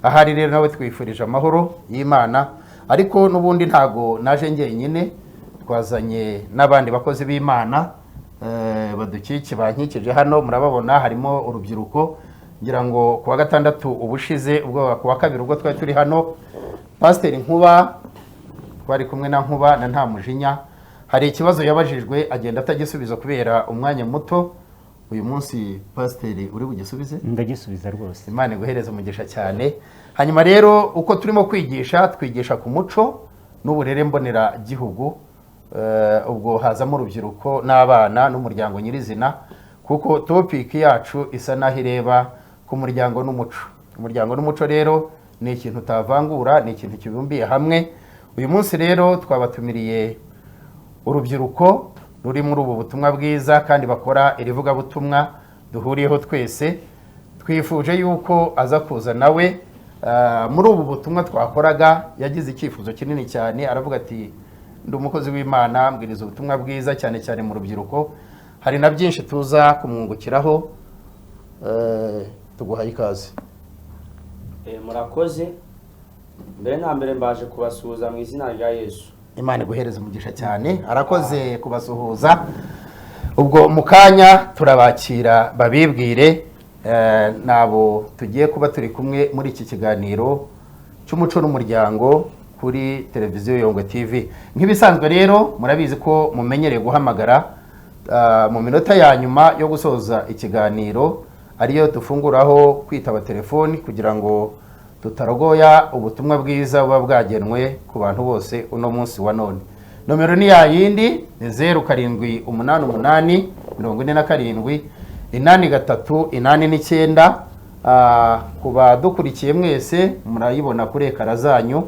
ahari rero nawe twifurije amahoro y'Imana, ariko n'ubundi ntago naje njyenyine, twazanye n'abandi bakozi b'Imana bankikije hano, murababona harimo urubyiruko. Ngira ngo kuwa gatandatu ubushize, ubwo kuwa kabiri ubwo twari turi hano, Pasiteri Nkuba twari kumwe na Nkuba na Ntamujinya, hari ikibazo yabajijwe agenda atagisubiza kubera umwanya muto. Uyu munsi Pasiteri uri bugisubize? Ndagisubiza rwose. Imana iguhereze umugisha cyane. Hanyuma rero uko turimo twigisha ku muco n'uburere mbonera gihugu, ubwo hazamo urubyiruko n'abana n'umuryango nyirizina, kuko topic yacu isa naho ireba ku muryango n'umuco. Umuryango n'umuco rero ni ikintu utavangura, ni ikintu kibumbiye hamwe. Uyu munsi rero twabatumiriye urubyiruko ruri muri ubu butumwa bwiza kandi bakora irivuga butumwa duhuriyeho twese. Twifuje yuko aza kuza nawe muri ubu butumwa twakoraga. Yagize icyifuzo kinini cyane, aravuga ati ndi umukozi w'Imana, mbwiriza ubutumwa bwiza cyane cyane mu rubyiruko, hari na byinshi tuza kumwungukiraho. Tuguhaye ikaze. Murakoze. Mbere na mbere mbaje kubasuhuza mu izina rya Yesu. Imana iguhereze umugisha cyane. Arakoze kubasuhuza. Ubwo mukanya turabakira babibwire nabo tugiye kuba turi kumwe muri iki kiganiro cy'umuco n'umuryango kuri televiziyo Yongwe TV. Nk'ibisanzwe rero murabizi ko mumenyereye guhamagara mu minota ya nyuma yo gusoza ikiganiro, ariyo dufunguraho kwitaba telefoni kugira ngo tutarogoya ubutumwa bwiza buba bwagenwe ku bantu bose uno munsi wa none. Nomero ni ya yindi, ni 0788 47 83 kuba dukurikiye mwese murayibona kuri ekara zanyu,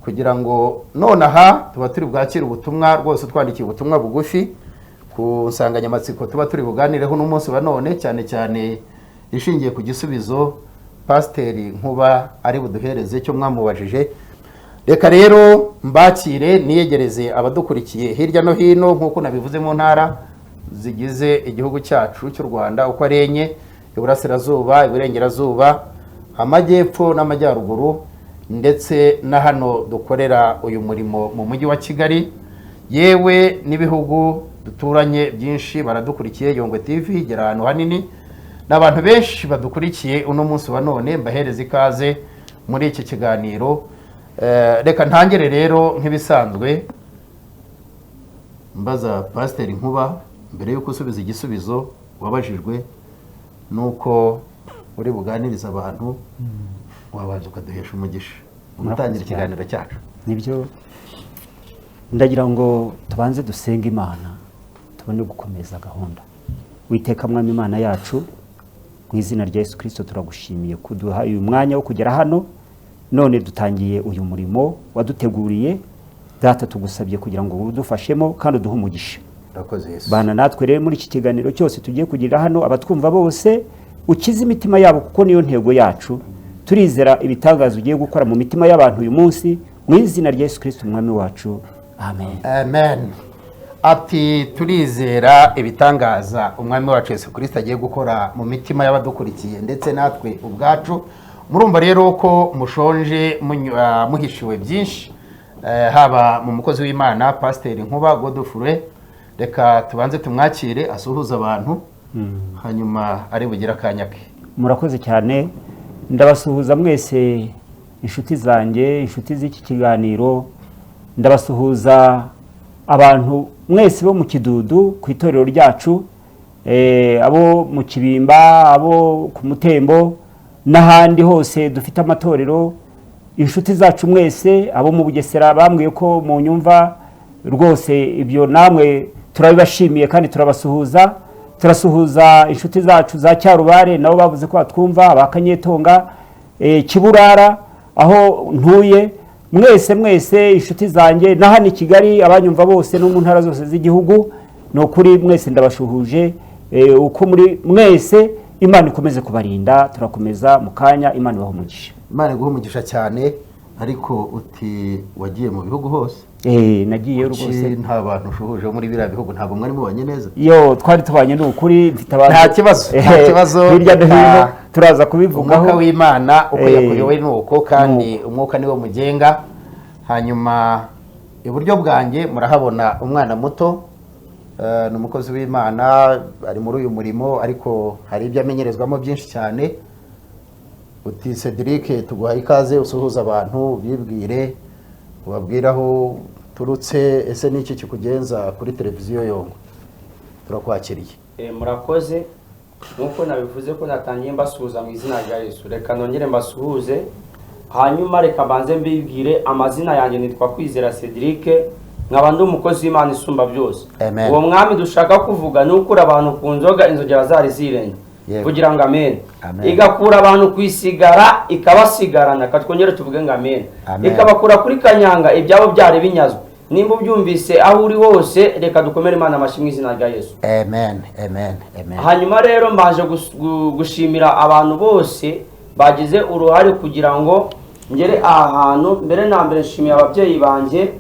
kugira ngo nonaha tuba turi bwakira ubutumwa rwose, twandikiye ubutumwa bugufi ku nsanganyamatsiko tuba turi buganireho n'umunsi wa none, cyane cyane ishingiye ku gisubizo Pasiteri Nkuba ari buduhereze cyo mwamubajije. Reka rero mbakire niyegereze abadukurikiye hirya no hino, nk'uko nabivuze mu ntara zigize igihugu cyacu cy'u Rwanda uko ari enye: Iburasirazuba, Iburengerazuba, Amajyepfo n'Amajyaruguru, ndetse na hano dukorera uyu murimo mu mujyi wa Kigali, yewe n'ibihugu duturanye byinshi baradukurikiye. Yongwe TV igera ahantu hanini, n'abantu benshi badukurikiye uno munsi wa none. Mbahereza ikaze muri iki kiganiro. Reka ntangire rero nk'ibisanzwe mbaza Pasiteri Nkuba, mbere yo gusubiza igisubizo wabajijwe nuko uri buganiriza abantu, wabanza ukaduhesha umugisha umutangira ikiganiro cyacu. Nibyo ndagira ngo tubanze dusenga Imana tubone gukomeza gahunda. Witeka Mwami Imana yacu, mu izina rya Yesu Kristo turagushimiye kuduha uyu mwanya wo kugera hano. None dutangiye uyu murimo waduteguriye. Data, tugusabye kugira ngo udufashemo kandi uduhe umugisha. Urakoze Yesu. Bana natwe rero muri iki kiganiro cyose tugiye kugira hano, abatwumva bose ukize imitima yabo, kuko niyo ntego yacu. Turizera ibitangazo ugiye gukora mu mitima y'abantu uyu munsi, mu izina rya Yesu Kristo Umwami wacu. Amen. Amen. Ati turizera ibitangaza Umwami wacu Yesu Kristo agiye gukora mu mitima y'abadukurikiye ndetse natwe ubwacu. Murumva rero ko mushonje muhishiwe byinshi, haba mu mukozi w'Imana Pasiteri Nkuba Godfrey. Reka tubanze tumwakire asuhuza abantu, hanyuma ari bugira akanya ke. Murakoze cyane. Ndabasuhuza mwese inshuti zanjye, inshuti z'iki kiganiro. Ndabasuhuza abantu mwese bo mu Kidudu ku itorero ryacu, abo mu Kibimba, abo ku Mutembo n'ahandi hose dufite amatorero. Inshuti zacu mwese, abo mu Bugesera bambwiye ko mu nyumva rwose, ibyo namwe turabibashimiye kandi turabasuhuza. Turasuhuza inshuti zacu za Cyarubare, nabo bavuze ko batwumva, abakanyetonga, Kiburara aho ntuye. Mwese inshuti zanjye na hano i Kigali, abanyumva bose no mu ntara zose z'igihugu, no kuri mwese ndabashuhuje. Uko muri mwese, Imana ikomeze kubarinda. Turakomeza mu kanya. Imana ibahe umugisha. Imana iguhe umugisha cyane. ariko uti wagiye mu bihugu hose nagiye Kuki rwose nta bantu ushuhuje muri biriya bihugu ntabwo mwari mubanye neza yo twari tubanye n'ukuri nta kibazo hirya no hino turaza kubivugaho umwuka w'Imana uko yakuyoboye nuko kandi umwuka niwo mugenga. Hanyuma iburyo bwanjye murahabona umwana muto, ni umukozi w'Imana, ari muri uyu murimo ariko hari ibyo amenyerezwamo byinshi cyane. Uti Cedric tuguhaye ikaze usuhuza abantu bibwire ubabwira aho turutse, ese n'iki kikugenza kuri televiziyo Yongo, turakwakiriye. Murakoze, nkuko nabivuze ko natangiye mbasuhuza mu izina rya Yesu, reka nongere mbasuhuze, hanyuma reka banze mbibwire amazina yanjye nitwa Kwizera Cedric, nkaba ndi umukozi w'Imana isumba byose. Uwo mwami dushaka kuvuga ni ukura abantu ku nzoga inzogera zari zirenge kugira ngo amen, igakura abantu kwisigara ikabasigarana, katwongere tuvuge ngo amen, ikabakura kuri kanyanga ibyabo byari binyazwe. Nimba ubyumvise aho uri hose, reka dukomere Imana amashyi mu izina rya Yesu. Amen, amen, amen. Hanyuma rero mbaje gushimira abantu bose bagize uruhare kugira ngo ngere aha hantu. Mbere na mbere nshimiye ababyeyi banjye,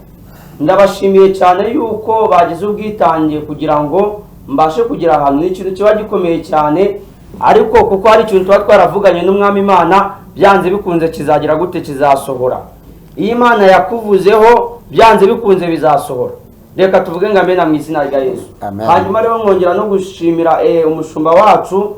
ndabashimiye cyane yuko bagize ubwitange kugira ngo mbashe kugira ahantu. Ni ikintu kiba gikomeye cyane, ariko kuko hari ikintu tuba twaravuganye n'umwami Imana, byanze bikunze kizagira gute, kizasohora. Iyi Imana yakuvuzeho byanze bikunze bizasohora. Reka tuvuge ngo amen mu izina rya Yesu. Hanyuma rero mwongera no gushimira umushumba wacu,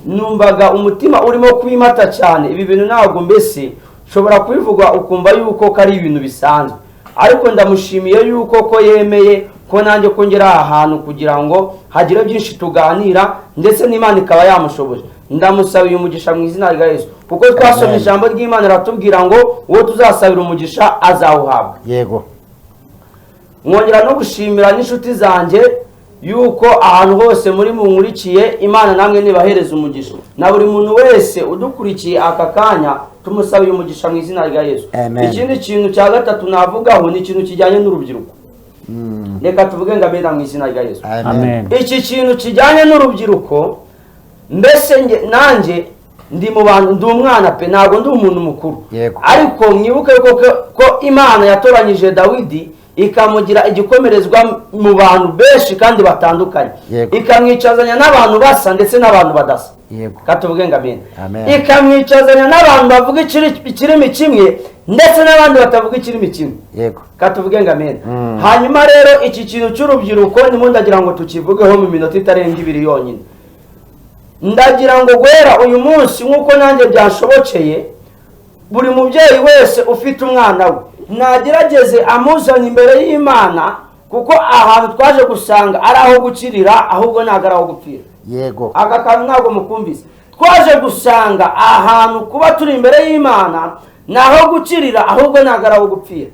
numvaga umutima urimo kwimata cyane. Ibi bintu ntabwo mbese ushobora kubivuga ukumva yuko kari ibintu bisanzwe, ariko ndamushimiye yuko ko yemeye ko nanjye kongera ahantu kugira ngo hagire byinshi tuganira, ndetse n'Imana ikaba yamushoboje. Ndamusabiye umugisha mu izina rya Yesu, kuko twasomye ijambo ry'Imana ratubwira ngo uwo tuzasabira umugisha azawuhabwa. Yego. Mwongera no gushimira n'inshuti zanjye yuko ahantu hose muri munkurikiye, Imana namwe nibahereza umugisha. Na buri muntu wese udukurikiye aka kanya tumusabiye umugisha mu izina rya Yesu. Ikindi kintu cya gatatu navugaho ni ikintu kijyanye n'urubyiruko. Reka tuvuge ngo amen mu izina rya Yesu. Iki kintu kijyanye n'urubyiruko, mbese nanjye ndi mu bantu, ndi umwana pe, ntabwo ndi umuntu mukuru, ariko mwibuke ko Imana yatoranyije Dawidi ikamugira igikomerezwa mu bantu benshi kandi batandukanye, ikamwicazanya n'abantu basa ndetse n'abantu badasa. Katuvuge ngo amen. Ikamwicazanya n'abantu bavuga ikirimi kimwe ndetse n'abandi batavuga ikirimi kimwe. Katuvuge ngo amen. Hanyuma rero iki kintu cy'urubyiruko nimo ndagira ngo tukivugeho mu minota itarenga 2 yonyine. Ndagira ngo gwera uyu munsi nk'uko nanjye byashobokeye, buri mubyeyi wese ufite umwana we nagerageze amuzana imbere y'Imana, kuko ahantu twaje gusanga ari aho gukirira, ahubwo ntabwo ari aho gupfira. Aka kantu ntabwo mukumvise. Twaje gusanga ahantu kuba turi imbere y'Imana naho gukirira, ahubwo ntabwo ari aho gupfira.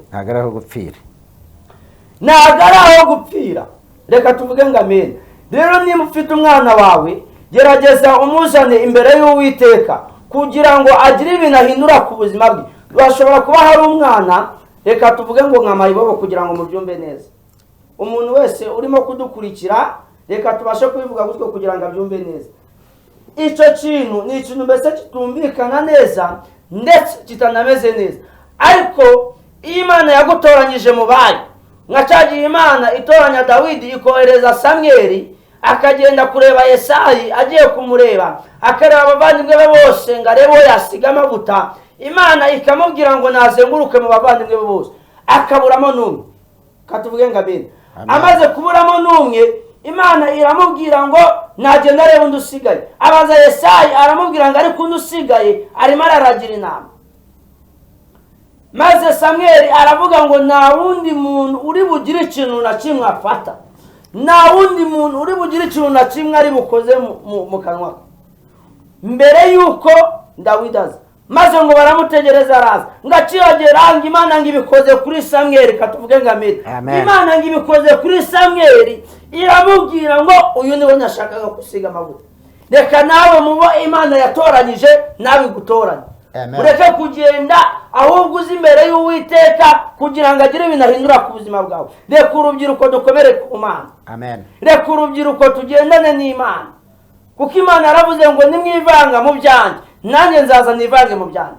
Ntabwo ari aho gupfira. Reka tuvuge ngo amen. Rero niba ufite umwana wawe, gerageza umuzane imbere y'Uwiteka kugira ngo agire ibintu ahindura ku buzima bwe. Bashobora kuba hari umwana, reka tuvuge ngo nka mayibobo kugira ngo mubyumve neza. Umuntu wese urimo kudukurikira, reka tubashe kubivuga gutyo kugira ngo abyumve neza. Icyo kintu ni ikintu mbese kitumvikana neza ndetse kitanameze neza, ariko Imana yagutoranyije mu bayo. Nka cyagiye Imana itoranya Dawidi ikohereza Samweli akagenda kureba Yesayi, agiye kumureba akareba abavandimwe be bose ngo arebe yasiga amavuta. Imana ikamubwira ngo nazenguruke mu bavandimwe be bose, akaburamo n'umwe. Katuvuge ngo amen. Amaze kuburamo n'umwe, Imana iramubwira ngo nagenda arebe undi usigaye. Abaza Yesayi, aramubwira ngo ariko undi usigaye arimo araragira inama. Maze Samweli aravuga ngo nta wundi muntu uri bugire ikintu na kimwe afata, nta wundi muntu uri bugire ikintu na kimwe ari bukoze mu kanwa mbere yuko Dawidi aza. Maze ngo baramutegereza araza, ngakiragera ngo Imana ngo ibikoze kuri Samweli. Katuvuge ngo amen. Imana ngo ibikoze kuri Samweli, iramubwira ngo uyu niwe nashakaga gusiga amavuta. Reka nawe mubo Imana yatoranyije nawe gutoranya. Ureke kugenda ahubwo uzi imbere y'Uwiteka kugira ngo agire ibintu ahindura ku buzima bwawe. Reka urubyiruko dukomere ku Mana. Reka urubyiruko tugendane n'Imana, kuko Imana yaravuze ngo nimwivanga mu byanjye nanjye nzaza nivange mu byanjye.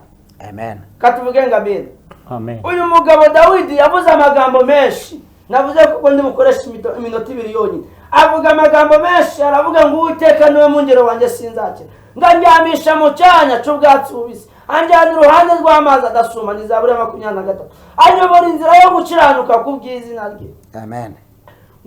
Katuvuge ngo amen. amen. uyu mugabo Dawidi yavuze amagambo menshi, navuze kuko ndi bukoresha iminota 2 yonyine. Avuga amagambo menshi, aravuga ngo Uwiteka niwe mungero wanjye sinzakira, ngandyamisha mu cyanya cy'ubwatsi bubisi, anjyana iruhande rw'amazi adasuma. Ni Zaburi 23. Anyobora inzira yo gukiranuka ku bw'izina rye. amen.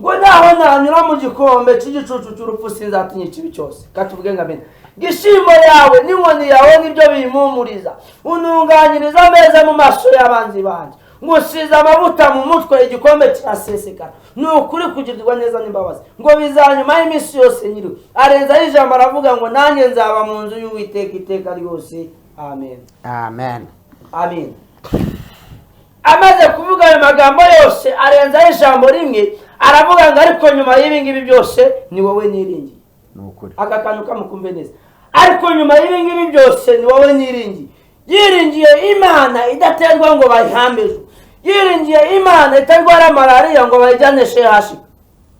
Ngo naho nanyura mu gikombe cy'igicucu cy'urupfu sinzatinya ikibi cyose. Katuvuge ngo amen. Gishimo yawe n'inkoni yawe nibyo bimpumuriza, ununganyiriza ameza mu maso y'abanzi banjye, ngusize amavuta mu mutwe, igikombe kirasesekara. Ni ukuri kugirirwa neza n'imbabazi, ngo bizanyuma y'iminsi yose nyiriwe. Arenzaho ijambo aravuga ngo nanjye nzaba mu nzu y'Uwiteka iteka ryose. Amen, amen. amen. Amaze kuvuga ayo magambo yose, arenzaho ijambo rimwe, aravuga ngo ariko nyuma y'ibi ngibi byose ni wowe niringiye. Ni ukuri. Aka kantu kamukumve neza. Ariko nyuma y'ibi ngibi byose ni wowe niringiye. Yiringiye Imana idaterwa ngo bayihambejwe, yiringiye Imana itarwara malariya ngo bayijyaneshe hasi.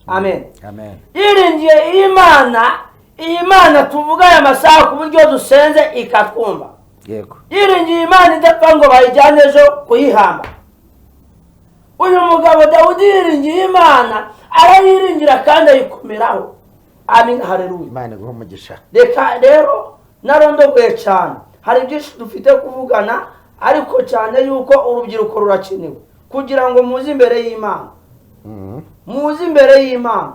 Amen, amen. yiringiye Imana, iyi Mana tuvuga aya masaha ku buryo dusenze ikatwumva. Yego. Yiringiye Imana idapfa ngo bayijyane ejo kuyihamba. Uyu mugabo Dawudi yiringiye Imana, arayiringira kandi ayikomeraho. Amen, haleluya. Imana iguhe umugisha. Reka rero narondogoye cyane, hari byinshi dufite kuvugana, ariko cyane yuko urubyiruko rurakenewe kugira ngo muze imbere y'Imana. Muze imbere y'Imana.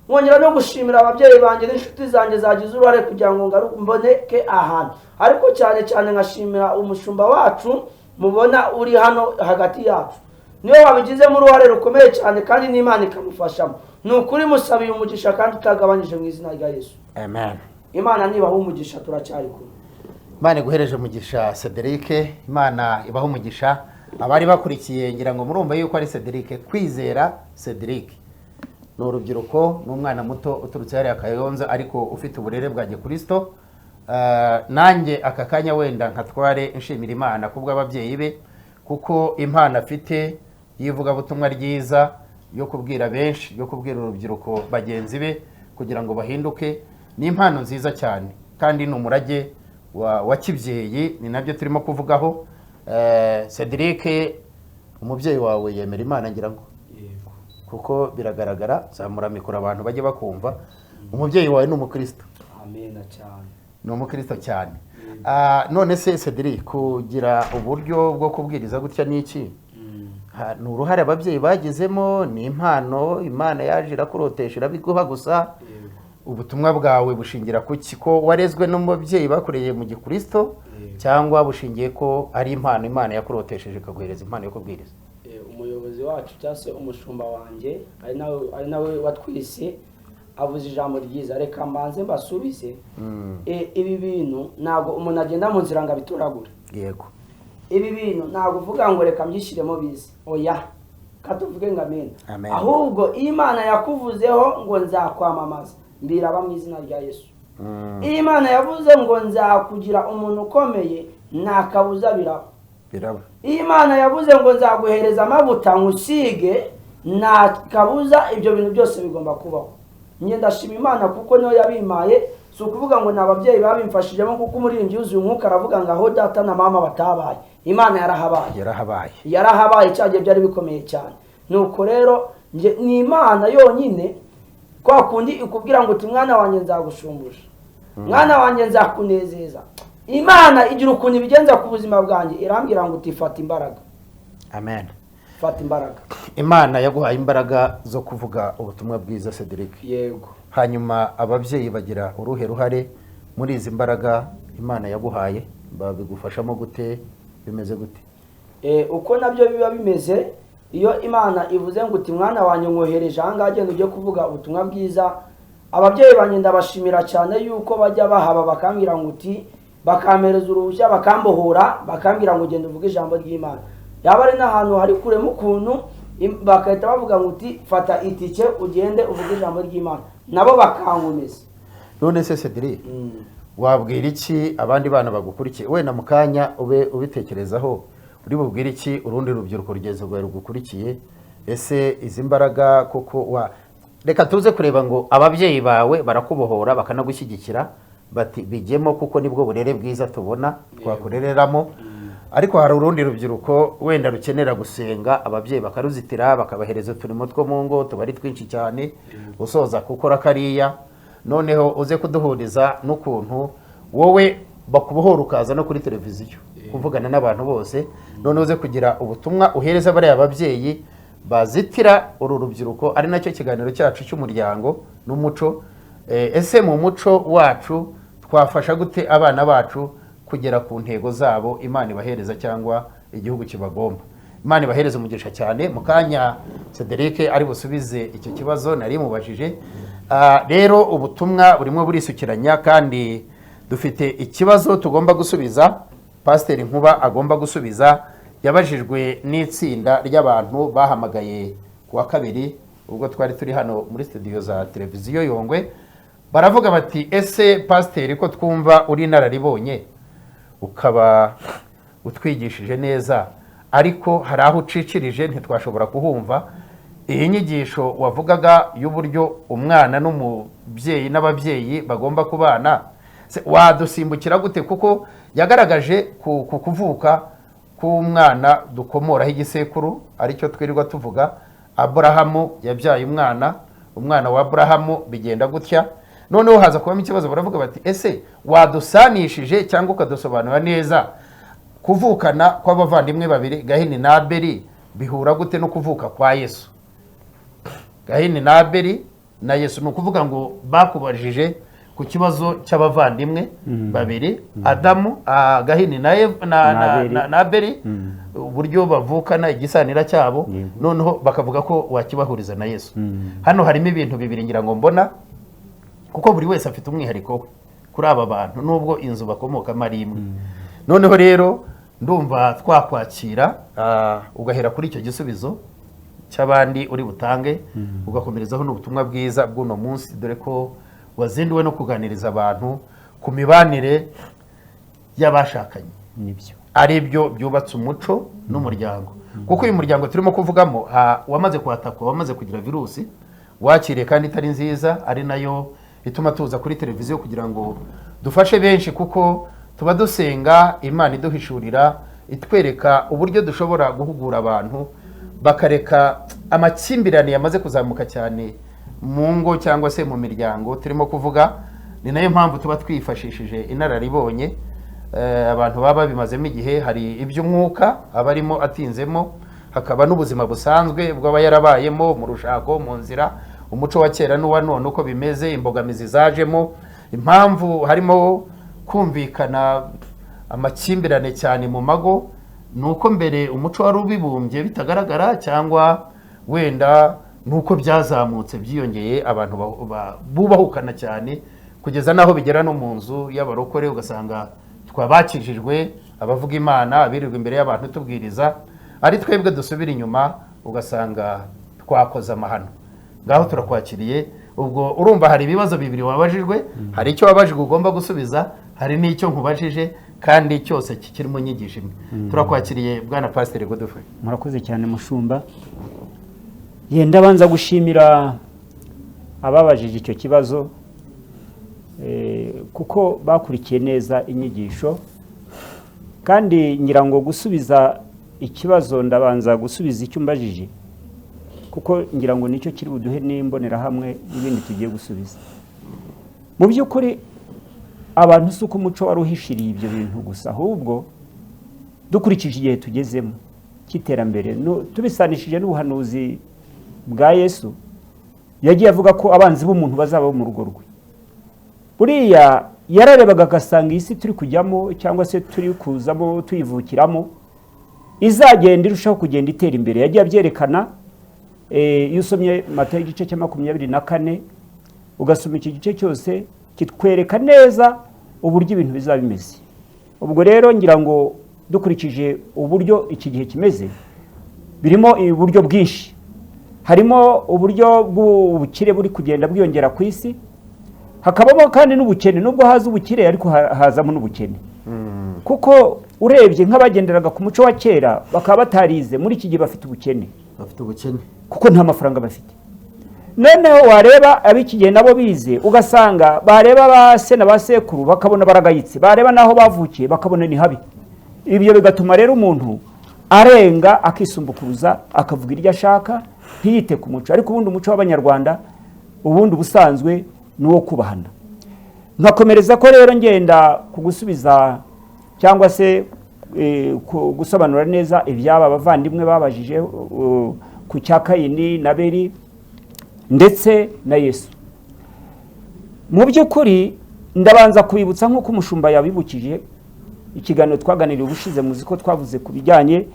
Mwongera no gushimira ababyeyi banjye n'inshuti zanjye zagize uruhare kugira ngo mboneke ahantu, ariko cyane cyane nkashimira umushumba wacu mubona uri hano hagati yacu. Niwe wabigizemo uruhare rukomeye cyane kandi n'Imana ikamufashamo. Ni ukuri musabiye umugisha kandi utagabanyije mu izina rya Yesu. Amen. Imana nibaho umugisha, turacyari kumwe. Imana iguhereje umugisha Cedric, Imana ibaho umugisha. Abari bakurikiye ngira ngo murumva yuko ari Cedric, Kwizera Cedric. Ni urubyiruko, ni umwana muto uturutse hariya Kayonza ariko ufite uburere bwa Gikristo. Nanjye aka kanya wenda nkatware nshimira Imana kubwo ababyeyi be, kuko impano afite yivuga butumwa ryiza yo kubwira benshi, yo kubwira urubyiruko bagenzi be kugira ngo bahinduke. Ni impano nziza cyane kandi ni umurage wa kibyeyi, ni nabyo turimo kuvugaho. Cedric, umubyeyi wawe yemera Imana ngira ngo? Yego. Kuko biragaragara, zamura mikoro abantu bajye bakumva. Umubyeyi wawe ni umukristo? Amen cyane. Ni umukristo cyane. None se Cedric, kugira uburyo bwo kubwiriza gutya niki? Ni uruhare ababyeyi bagizemo, ni impano Imana yaje irakurotesha irabiguha gusa? Ubutumwa bwawe bushingira kuki? Ko warezwe n'umubyeyi bakoreye mu Gikristo cyangwa bushingiye ko ari impano Imana yakurotesheje ikaguhereza impano yo kubwiriza? Umuyobozi wacu cyase umushumba wanjye ari nawe watwise avuze ijambo ryiza. Reka mbanze mbasubize. Ibi bintu ntabwo umuntu agenda mu nzira ngo abitoragure. Yego. Ibi bintu ntabwo uvuga ngo reka mbyishyiremo bize, oya, katuvuge ngo amen. Ahubwo Imana yakuvuzeho ngo nzakwamamaza, mbiraba mu izina rya Yesu. Imana yavuze ngo nzakugira umuntu ukomeye, nta kabuza biraba. Imana yavuze ngo nzaguhereza amavuta nkusige, nta kabuza ibyo bintu byose bigomba kubaho. Njye ndashima Imana kuko niyo yabimaye, si ukuvuga ngo n'ababyeyi babimfashijemo, kuko umuririmbyi yuzuye umwuka aravuga ngo aho data na mama batabaye, Imana yarahabaye cyagiye byari bikomeye cyane. Nuko rero ni Imana yonyine, kwa kundi ikubwira ngo uti mwana wanjye nzagushumbusha, mwana wanjye nzakunezeza. Imana igira ukuntu ibigenza ku buzima bwanjye, irambwira ngo uti fata imbaraga. Amen. Fata imbaraga. Imana yaguhaye imbaraga zo kuvuga ubutumwa bwiza Cedric. Yego. Hanyuma ababyeyi bagira uruhe ruhare muri izi mbaraga Imana yaguhaye? Babigufashamo gute? Bimeze gute? Uko nabyo biba bimeze, iyo Imana ivuze ngo uti mwana wanjye nkohereje aha ngaha agenda ujye kuvuga ubutumwa bwiza, ababyeyi banjye ndabashimira cyane yuko bajya bahaba bakambwira ngo uti, bakampereza uruhushya bakambohora, bakambwira ngo ugende uvuge ijambo ry'Imana. Yaba ari n'ahantu hari kure mu kuntu, bakahita bavuga ngo uti fata itike ugende uvuge ijambo ry'Imana, nabo bakankomeza. None se Cedric, wabwira iki abandi bana bagukurikiye? Wenda mu kanya ube ubitekerezaho, uri bubwire iki urundi rubyiruko rugeze rwawe rugukurikiye? Ese izi mbaraga koko reka tuze kureba ngo ababyeyi bawe barakubohora bakanagushyigikira, bati bijyemo kuko nibwo burere bwiza tubona twakurereramo. ariko hari urundi rubyiruko wenda rukenera gusenga, ababyeyi bakaruzitira bakabahereza uturimo two mu ngo tuba ari twinshi cyane, usoza gukora kariya, noneho uze kuduhuriza n'ukuntu wowe bakubohora ukaza no kuri televiziyo kuvugana n'abantu bose, noneho uze kugira ubutumwa uhereza bariya ababyeyi bazitira uru rubyiruko, ari nacyo kiganiro cyacu cy'umuryango n'umuco. Ese mu muco wacu twafasha gute abana bacu kugera ku ntego zabo Imana ibahereza cyangwa igihugu kibagomba? Imana ibahereza umugisha cyane. Mu kanya Cedric ari busubize icyo kibazo nari mubajije. Rero ubutumwa burimo burisukiranya kandi dufite ikibazo tugomba gusubiza, Pasiteri Nkuba agomba gusubiza. Yabajijwe n'itsinda ry'abantu bahamagaye ku wa kabiri ubwo twari turi hano muri studio za televiziyo Yongwe, baravuga bati ese Pasiteri ko twumva uri inararibonye ukaba utwigishije neza, ariko hari aho ucicirije ntitwashobora kuhumva, iyi nyigisho wavugaga y'uburyo umwana n'umubyeyi n'ababyeyi bagomba kubana, wadusimbukira gute? Kuko yagaragaje ku kuvuka k'umwana dukomoraho igisekuru aricyo twirirwa tuvuga, Aburahamu yabyaye umwana wa Aburahamu bigenda gutya. Noneho haza kubamo ikibazo, baravuga bati ese wadusanishije cyangwa ukadusobanura neza kuvukana kw'abavandimwe babiri Gahini na Abeli bihura gute no kuvuka kwa Yesu? Gahini na Abeli na Yesu, ni ukuvuga ngo bakubajije ku kibazo cy'abavandimwe babiri, Adamu, Gahini na Abeli, uburyo bavukana igisanira cyabo, noneho bakavuga ko wakibahuriza na Yesu. Hano harimo ibintu bibiri ngira ngo mbona, kuko buri wese afite umwihariko we kuri aba bantu nubwo inzu bakomokamo ari imwe. Noneho rero ndumva twakwakira ugahera kuri icyo gisubizo cy'abandi uri butange, ugakomerezaho n'ubutumwa bwiza bw'uno munsi, dore ko wazinduwe no kuganiriza abantu ku mibanire y'abashakanye, nibyo ari byo byubatse umuco n'umuryango. Kuko uyu muryango turimo kuvugamo wamaze kwatakwa, wamaze kugira virusi wakiriye kandi itari nziza, ari nayo ituma tuza kuri televiziyo kugira ngo dufashe benshi, kuko tuba dusenga Imana iduhishurira, itwereka uburyo dushobora guhugura abantu bakareka amakimbirane yamaze kuzamuka cyane mu ngo cyangwa se mu miryango turimo kuvuga. Ni nayo mpamvu tuba twifashishije inararibonye, abantu baba bimazemo igihe. Hari iby'umwuka aba arimo atinzemo, hakaba n'ubuzima busanzwe bw'aba yarabayemo mu rushako, mu nzira, umuco wa kera n'uwa none uko bimeze, imbogamizi zajemo, impamvu harimo kumvikana amakimbirane cyane mu mago, nuko mbere umuco wari ubibumbye bitagaragara, cyangwa wenda nuko byazamutse byiyongeye, abantu bubahukana cyane kugeza naho bigera no mu nzu y'abarokore, ugasanga twabakijijwe abavuga Imana abirirwa imbere y'abantu tubwiriza, ari twebwe dusubira inyuma ugasanga twakoze amahano. Ngaho turakwakiriye. Ubwo urumva hari ibibazo bibiri wabajijwe, hari icyo wabajijwe ugomba gusubiza, hari n'icyo nkubajije, kandi cyose kikirimo nyigisho imwe. Turakwakiriye Bwana Pasiteri Godfrey. Murakoze cyane mushumba. Yenda banza gushimira ababajije icyo kibazo, kuko bakurikiye neza inyigisho, kandi ngira ngo gusubiza ikibazo ndabanza gusubiza icyo mbajije, kuko ngira ngo nicyo kiri buduhe n'imbonerahamwe n'ibindi tugiye gusubiza. Mu by'ukuri abantu si uko umuco wari uhishiriye ibyo bintu gusa, ahubwo dukurikije igihe tugezemo cy'iterambere, tubisanishije n'ubuhanuzi bwa Yesu yagiye avuga ko abanzi b'umuntu bazaba mu rugo rwe. Buriya yararebaga agasanga isi turi kujyamo cyangwa se turi kuzamo tuyivukiramo izagenda irushaho kugenda itera imbere. Yagiye abyerekana, iyo usomye Matayo igice cya 24 ugasoma iki gice cyose kitwereka neza uburyo ibintu bizaba bimeze. Ubwo rero ngira ngo dukurikije uburyo iki gihe kimeze, birimo uburyo bwinshi. Harimo uburyo bw'ubukire buri kugenda bwiyongera ku isi, hakabamo kandi n'ubukene. Nubwo haza ubukire ariko hazamo n'ubukene, kuko urebye nk'abagenderaga ku muco wa kera bakaba batarize, muri iki gihe bafite ubukene, kuko nta mafaranga bafite. Noneho wareba ab'iki gihe nabo bize, ugasanga bareba ba se na ba sekuru bakabona baragayitse, bareba naho bavukiye bakabona ni habi. ibyo bigatuma rero umuntu arenga akisumbukuruza akavuga iryo ashaka ntiyite ku muco. Ariko ubundi umuco w'abanyarwanda ubundi busanzwe ni uwo kubahana. Nkakomereza ko rero ngenda kugusubiza cyangwa se gusobanura neza ibyaba abavandimwe babajije ku cya Kayini na Abeli ndetse na Yesu. Mu by'ukuri ndabanza kubibutsa nk'uko umushumba yabibukije ikiganiro twaganiriye ubushize, muzi ko twavuze ku bijyanye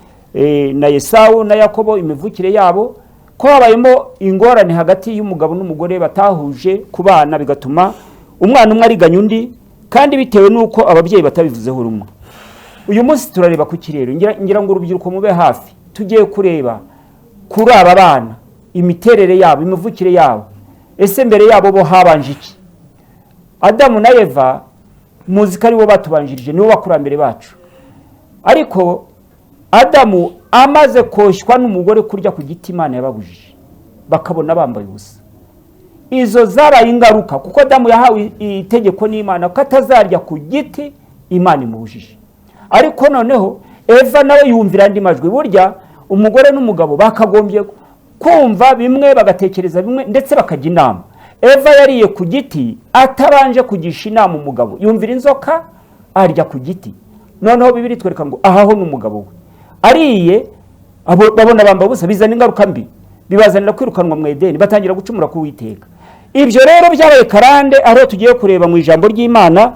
na Yesawu na Yakobo, imivukire yabo, ko habayemo ingorane hagati y'umugabo n'umugore batahuje ku bana, bigatuma umwana umwe ariganya undi, kandi bitewe n'uko ababyeyi batabivuzeho rumwe. Uyu munsi turareba ku kirero, ngira ngo urubyiruko mube hafi, tugiye kureba kuri aba bana, imiterere yabo, imivukire yabo. Ese mbere yabo bo habanje iki? Adamu na Eva muzi ko ari bo batubanjirije, nibo bakurambere bacu. Ariko Adamu amaze koshywa n'umugore kurya ku giti Imana yababujije, bakabona bambaye ubusa. Izo zabaye ingaruka, kuko Adamu yahawe itegeko n'Imana ko atazarya ku giti Imana imubujije. Ariko noneho Eva nawe yumvira andi majwi. Burya umugore n'umugabo bakagombye kumva bimwe, bagatekereza bimwe, ndetse bakajya inama. Eva yariye ku giti atabanje kugisha inama umugabo, yumvira inzoka arya ku giti. Noneho Bibiri twereka ngo ahaho n'umugabo we ariye, babona bamba busa, bizana ingaruka mbi, bibazanira kwirukanwa mu Edeni, batangira gucumura ku Uwiteka. Ibyo rero byabaye karande, aho tugiye kureba mu ijambo ry'Imana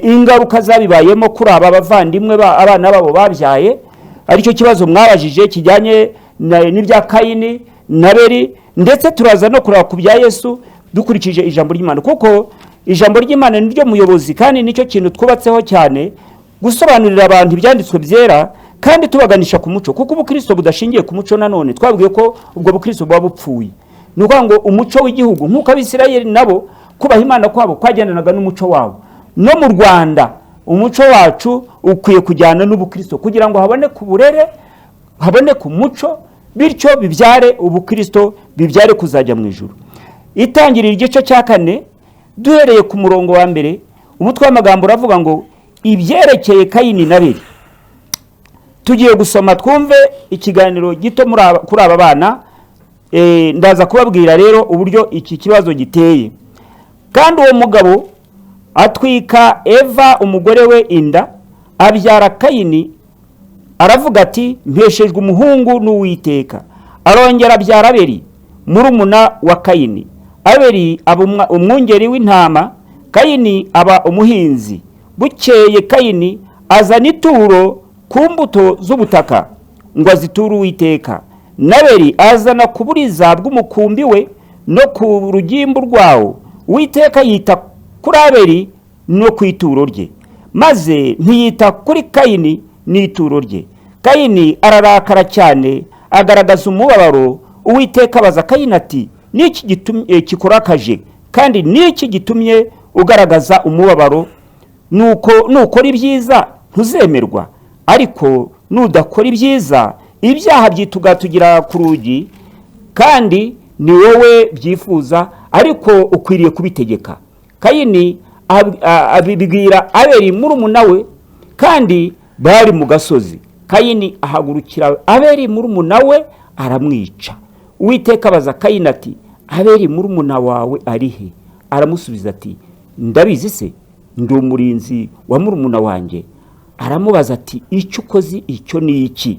ingaruka zabibayemo kuri aba bavandimwe abana babo babyaye. Aricyo kibazo mwabajije kijyanye n'ibya Kayini na Abeli, ndetse turaza no kureba ku bya Yesu dukurikije ijambo ry'Imana, kuko ijambo ry'Imana ni ryo muyobozi, kandi nicyo kintu twubatseho cyane, gusobanurira abantu ibyanditswe byera kandi tubaganisha ku muco, kuko ubukristo budashingiye ku muco nanone twabwiye ko ubwo bukristo buba bupfuye. Ni ukuvuga ngo umuco w'igihugu, nk'uko Abisirayeli nabo kubaha Imana kwabo kwagendanaga n'umuco wabo, no mu Rwanda umuco wacu ukwiye kujyana n'ubukristo kugira ngo haboneke uburere, haboneke umuco, bityo bibyare ubukristo, bibyare kuzajya mu ijuru. Itangirira igice cya 4 duhereye ku murongo wa mbere, umutwe w'amagambo uravuga ngo ibyerekeye Kayini na Abeli. Tugiye gusoma twumve ikiganiro gito kuri aba bana. Ndaza kubabwira rero uburyo iki kibazo giteye. Kandi uwo mugabo atwika Eva umugore we inda, abyara Kayini, aravuga ati mpeshejwe umuhungu n'Uwiteka. Arongera abyara Abeli murumuna wa Kayini. Abeli aba umwungeri w'intama, Kayini aba umuhinzi. Bukeye Kayini azana ituro ku mbuto z'ubutaka ngo aziture Uwiteka. Abeli azana ku buriza bw'umukumbi we no ku rugimbu rwawo. Uwiteka yita kuri Abeli no ku ituro rye, maze ntiyita kuri Kayini n'ituro rye. Kayini ararakara cyane, agaragaza umubabaro. Uwiteka abaza Kayini ati niki gitumye kikurakaje, kandi niki gitumye ugaragaza umubabaro? Nukora ibyiza ntuzemerwa, ariko nudakora ibyiza ibyaha byitugatugira ku rugi, kandi ni wowe byifuza, ariko ukwiriye kubitegeka. Kayini abibwira Abeli murumuna we, kandi bari mu gasozi. Kayini ahagurukira Abeli murumuna we aramwica. Uwiteka abaza Kayini ati Abeli murumuna wawe ari he? Aramusubiza ati ndabizi se, ndi umurinzi wa murumuna wanjye. Aramubaza ati icyo ukoze icyo ni iki?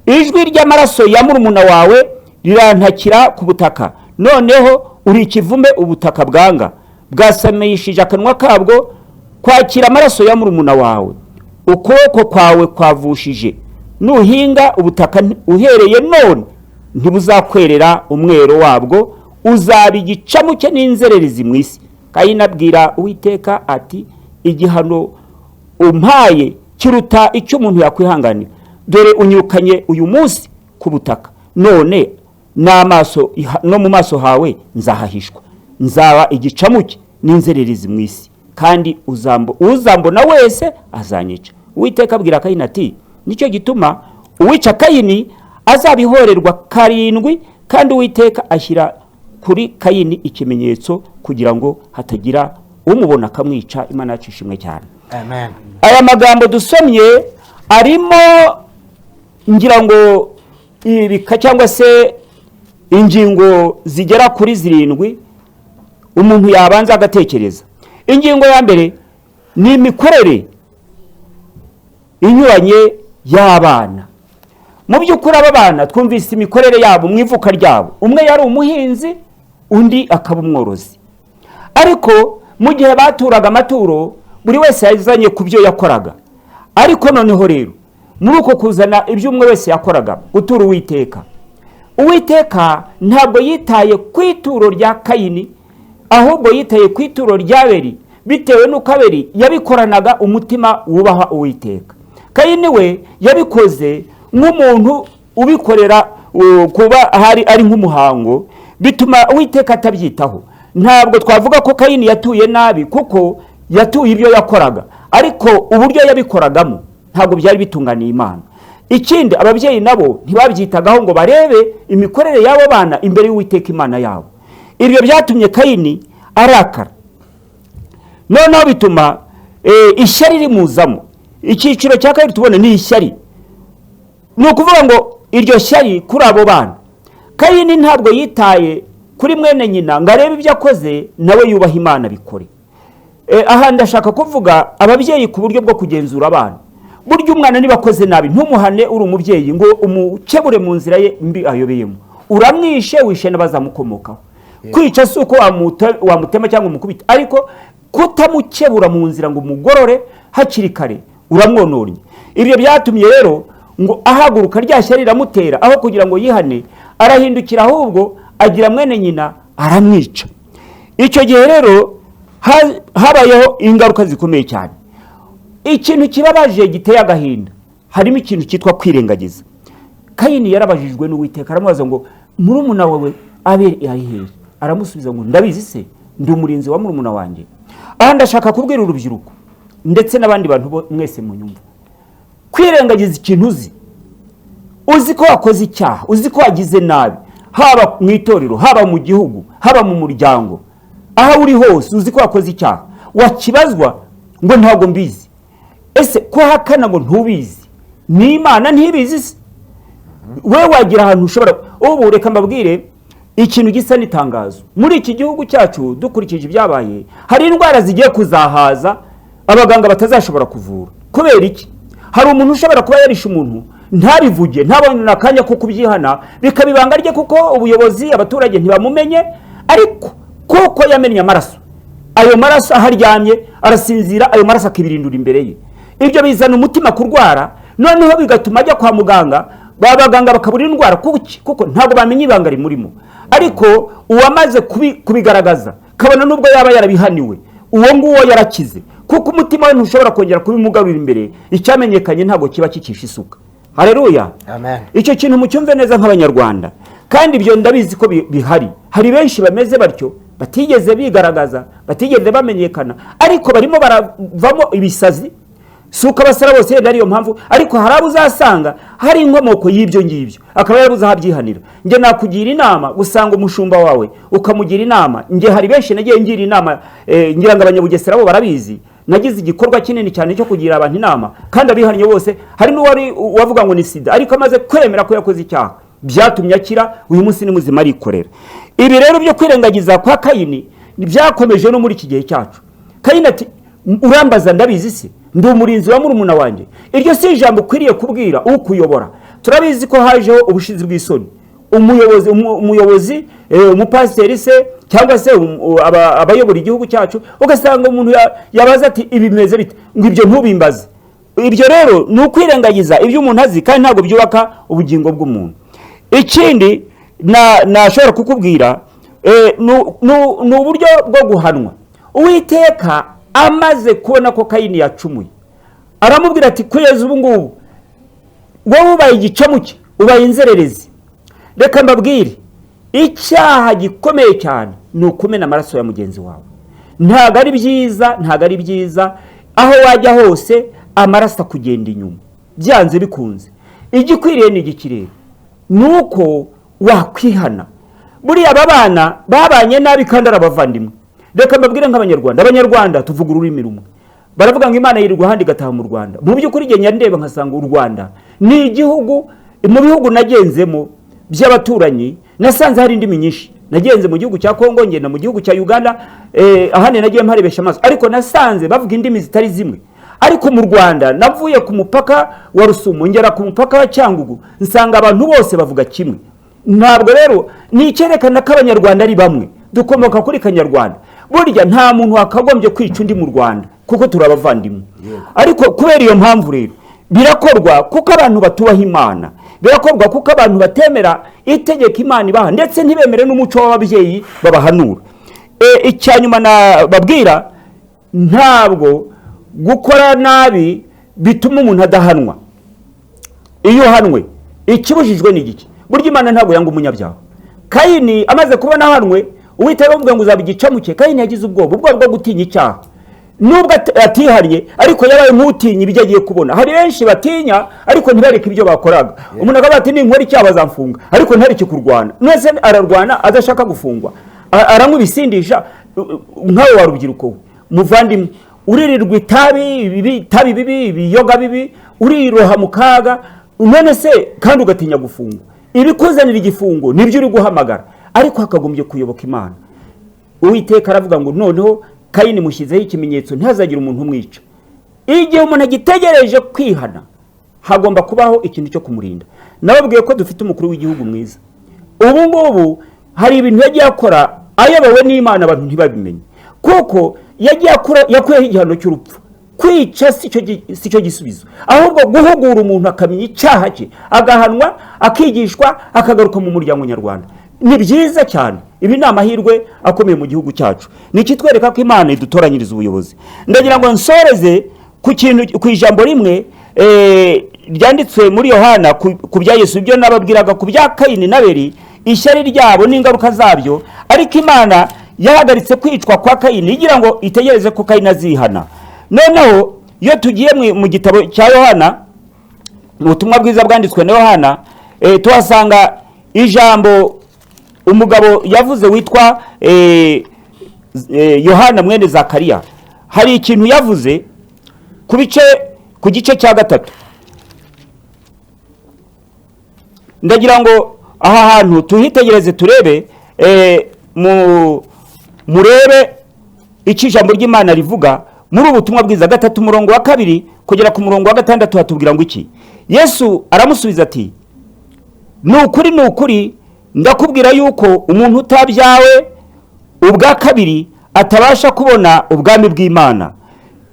Ijwi ry'amaraso ya murumuna wawe rirantakira ku butaka, noneho uri ikivume ubutaka bwanga, bwasamishije akanwa kabwo kwakira amaraso ya murumuna wawe. Ukuboko kwawe kwavushije, nuhinga ubutaka uhereye none ntibuzakwerera umwero wabwo, uzaba igicamuke n'inzererezi mu isi. Kayini abwira Uwiteka ati igihano umpaye kiruta icyo umuntu yakwihanganira. Dore unyukanye uyu munsi ku butaka, none no mu maso hawe nzahahishwa, nzaba igicamuke n'inzererezi mu isi, kandi uzambona wese azanyica. Uwiteka abwira Kayini ati nicyo gituma uwica Kayini azabihorerwa 7, kandi Uwiteka ashyira kuri Kayini ikimenyetso kugira ngo hatagira umubona akamwica. Imana yacu ishimwe cyane. Amen. Aya magambo dusomye arimo ngira ngo ibika cyangwa se ingingo zigera kuri 7 umuntu yabanza agatekereza. Ingingo ya mbere ni imikorere inyuranye y'abana. Mu by'ukuri aba bana twumvise imikorere yabo mu ivuka ryabo, umwe yari umuhinzi undi akaba umworozi, ariko mu gihe baturaga amaturo buri wese yazanye ku byo yakoraga. Ariko noneho rero muri uko kuzana ibyo umwe wese yakoraga gutura Uwiteka ntabwo yitaye ku ituro rya Kayini, ahubwo yitaye ku ituro rya Abeli, bitewe n'uko Abeli yabikoranaga umutima wubaha Uwiteka. Kayini we yabikoze nk'umuntu ubikorera kuba ari nk'umuhango, bituma Uwiteka atabyitaho. Ntabwo twavuga ko Kayini yatuye nabi kuko yatuye ibyo yakoraga, ariko uburyo yabikoragamo ntabwo byari bitunganiye Imana. Ikindi ababyeyi nabo ntibabyitagaho ngo barebe imikorere y'abo bana imbere y'Uwiteka Imana yabo. Ibyo byatumye Kayini arakara, noneho bituma ishyari rimuzamo. Icyiciro cya kabiri tubona ni ishyari. Ni ukuvuga ngo iryo shyari kuri abo bana, Kayini ntabwo yitaye kuri mwene nyina ngo arebe ibyo akoze nawe yubaha Imana bikore. Aha ndashaka kuvuga ababyeyi ku buryo bwo kugenzura abana. Burya umwana niba akoze nabi ntumuhane uri umubyeyi ngo umukebure mu nzira ye mbi ayobeyemo. Uramwishe, wishe n'abazamukomokaho. Kwica si uko wamutema cyangwa umukubita, ariko kutamukebura mu nzira ngo umugorore hakiri kare uramwononnye. Ibyo byatumye rero ngo ahaguruka rya shyari riramutera, aho kugira ngo yihane arahindukira, ahubwo agira mwene nyina aramwica. Icyo gihe rero habayeho ingaruka zikomeye cyane. Ikintu kibabaje giteye agahinda, harimo ikintu cyitwa kwirengagiza. Kayini yarabajijwe n'Uwiteka, aramubaza ngo murumuna wawe Abeli ari hehe? Aramusubiza ngo ndabizi se, ndi umurinzi wa murumuna wanjye. Aha ndashaka kubwira urubyiruko ndetse n'abandi bantu mwese mu nyumva, kwirengagiza ikintu uzi ko wakoze icyaha, uzi ko wagize nabi, haba mu itorero, haba mu gihugu, haba mu muryango, aho uri hose uzi ko wakoze icyaha, wakibazwa ngo ntabwo mbizi. Ese ko hakana ngo ntubizi, ni Imana ntibizi se? We wagira ahantu ushobora. Ubu reka mbabwire ikintu gisa n'itangazo. Muri iki gihugu cyacu dukurikije ibyabaye, hari indwara zigiye kuzahaza abaganga batazashobora kuvura. Kubera iki? Hari umuntu ushobora kuba yarisha umuntu ntabivuge, ntabone nakanya ko kubyihana, bikabibanga rye kuko ubuyobozi abaturage ntibamumenye, ariko kuko yamenye amaraso, ayo maraso aharyamye arasinzira, ayo maraso akibirindura imbere ye. Ibyo bizana umutima kurwara, noneho bigatuma ajya kwa muganga, babaganga bakabura indwara kuko ntabwo bamenye ibanga rimurimo. Ariko uwamaze kubigaragaza kabona nubwo yaba yarabihaniwe, uwo nguwo yarakize, kuko umutima we ntushobora kongera kubimugarurira imbere. Icyamenyekanye ntabwo kiba kikisha isuka. Haleluya, amen. Icyo kintu mucyumve neza nk'Abanyarwanda, kandi ibyo ndabizi ko bihari. Hari benshi bameze batyo, batigeze bigaragaza, batigeze bamenyekana, ariko barimo baravamo ibisazi. Suka basara bose ariyo mpamvu, ariko harabu uzasanga hari inkomoko y'ibyo ngibyo, akaba yarabuze ahabyihanira. Nge nakugira inama gusanga umushumba wawe ukamugira inama. Nge hari benshi nagiye ngira inama, ngira ngo Abanyabugesera bo barabizi, nagize igikorwa kinini cyane cyo kugira abantu inama, kandi abihannye bose hari n'uwari wavuga ngo ni sida, ariko amaze kwemera ko yakoze icyaha byatumye akira, uyu munsi ni muzima arikorera. Ibi rero byo kwirengagiza kwa Kayini byakomeje no muri iki gihe cyacu. Kayini ati urambaza ndabizi se, ndi umurinzi wa murumuna wanjye. Iryo si ijambo ukwiriye kubwira ukuyobora. Turabizi ko hajeho ubushizi bw'isoni. Umuyobozi, umupasiteri se cyangwa se abayobora igihugu cyacu, ugasanga umuntu yabaza ati ibi bimeze bite, ngo ibyo ntubimbaze. Ibyo rero ni ukwirengagiza ibyo umuntu azi, kandi ntabwo byubaka ubugingo bw'umuntu. Ikindi nashobora kukubwira ni uburyo bwo guhanwa. Uwiteka amaze kubona ko Kayini yacumuye, aramubwira ati kugeza ubu ngubu wowe ubaye igicamuke, ubaye inzererezi. Reka mbabwire, icyaha gikomeye cyane ni ukumena amaraso ya mugenzi wawe. Ntabwo ari byiza, aho wajya hose amaraso akugenda inyuma, byanze bikunze. Igikwiriye ni igikirere, nuko wakwihana. Buriya aba bana babanye nabi kandi arabavandimwe. Reka mbabwire nk'Abanyarwanda, Abanyarwanda tuvuga ururimi rumwe. baravuga ngo Imana yirirwa ahandi igataha mu Rwanda. Mu by'ukuri igihe nyandeba nkasanga u Rwanda ni igihugu, mu bihugu nagenzemo by'abaturanyi nasanze hari indimi nyinshi. Nagenze mu gihugu cya Kongo, ngenda mu gihugu cya Uganda, ahandi nagiye mparebesha amaso, ariko nasanze bavuga indimi zitari zimwe. Ariko mu Rwanda navuye ku mupaka wa Rusumo ngera ku mupaka wa Cyangugu, nsanga abantu bose bavuga kimwe. Ntabwo rero ni icyerekana ko Abanyarwanda ari bamwe, dukomoka kuri Kanyarwanda. Burya nta muntu wakagombye kwica undi mu Rwanda kuko turabavandimwe. Ariko kubera iyo mpamvu rero birakorwa kuko abantu batubaha Imana, birakorwa kuko abantu batemera itegeko Imana ibaha, ndetse ntibemere n'umuco w'ababyeyi babahanura. Icyanyuma babwira, ntabwo gukora nabi bituma umuntu adahanwa. Iyo hanwe ikibujijwe ni igiki? Burya Imana ntabwo yanga umunyabyaha. Kayini amaze kubona hanwe, Uwiteka avuga ngo uzabigicamuke. Kayini yagize ubwoba bwo gutinya icyaha, nubwo atihariye, ariko yabaye nk'utinya ibyo agiye kubona. Hari benshi batinya ariko ntibareke ibyo bakoraga. Umuntu akavuga ati ninkora icyaha bazamfunga, ariko ntareke kurwana. Nese ararwana adashaka gufungwa, aranywa ibisindisha. Nkawe wa rubyiruko we, muvandimwe, uririrwa itabi bibi, ibiyoga bibi, uriroha mu kaga, none se kandi ugatinya gufungwa. Ibikuzanira igifungo nibyo uri guhamagara, ariko hakagombye kuyoboka Imana. Uwiteka aravuga ngo noneho Kayini mushyizeho ikimenyetso ntihazagire umuntu umwica. Igihe umuntu agitegereje kwihana, hagomba kubaho ikintu cyo kumurinda. Nababwiye ko dufite umukuru w'igihugu mwiza. Ubu ngubu hari ibintu yagiye akora ayobowe n'Imana, abantu ntibabimenye, kuko yakuyeho igihano cy'urupfu. Kwica si cyo gisubizo, ahubwo guhugura umuntu akamenya icyaha cye, agahanwa, akigishwa, akagaruka mu muryango nyarwanda. Ni byiza cyane. Ibi ni amahirwe akomeye mu gihugu cyacu. Ni kitwereka ko Imana idutoranyiriza ubuyobozi. Ndagira ngo nsoreze ku ijambo rimwe ryanditswe muri Yohana ku bya Yesu, ibyo nababwiraga ku bya Kayini na Abeli, ishyari ryabo n'ingaruka zabyo. Ariko Imana yahagaritse kwicwa kwa Kayini igira ngo itegereze ko Kayini azihana. Noneho iyo tugiye mu gitabo cya Yohana, mu butumwa bwiza bwanditswe na Yohana, tuhasanga ijambo umugabo yavuze witwa Yohana mwene Zakariya. Hari ikintu yavuze ku gice cya 3. Ndagira ngo aha hantu tuhitegereze turebe, murebe icyo ijambo ry'Imana rivuga muri ubutumwa bwiza 3 umurongo wa 2 kugera ku murongo wa 6. Hatubwira ngo iki? Yesu aramusubiza ati, ni ukuri ndakubwira yuko umuntu utabyawe ubwa kabiri atabasha kubona ubwami bw'Imana.